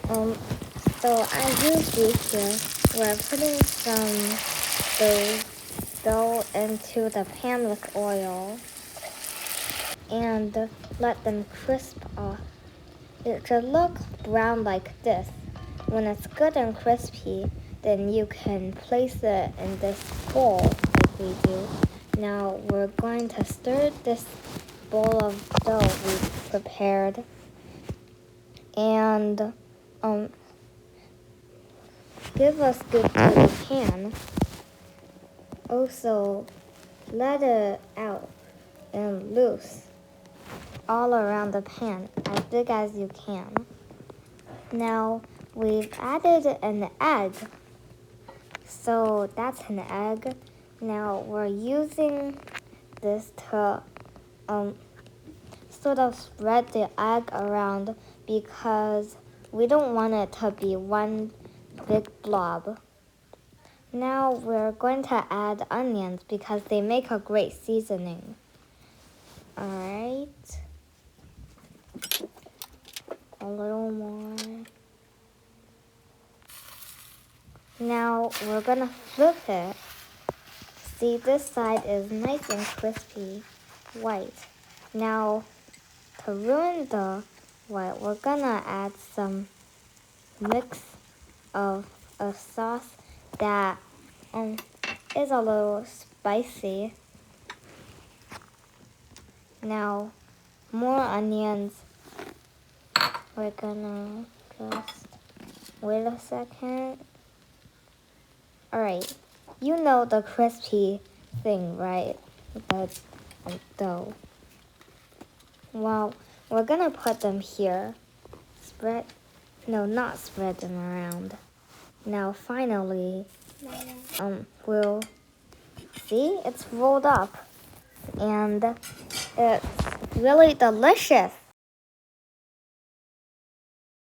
Um, so as you see here, we're putting some dough into the pan with oil and let them crisp off. It should look brown like this. When it's good and crispy, then you can place it in this bowl like we do. Now we're going to stir this bowl of dough we've prepared and give a scoop to the pan. Also, let it out and loose all around the pan, as big as you can. Now, we've added an egg. So that's an egg. Now, we're using this to sort of spread the egg around because we don't want it to be one big blob. Now we're going to add onions because they make a great seasoning. Alright. A little more. Now we're gonna flip it. See, this side is nice and crispy white. Now to ruin the white, we're gonna add some mix of a sauce that is a little spicy. Now, more onions. We're gonna just wait a second. Alright, you know the crispy thing, right? The dough. Well, we're gonna put them here. Not spread them around. Now, finally, we'll see it's rolled up, and it's really delicious.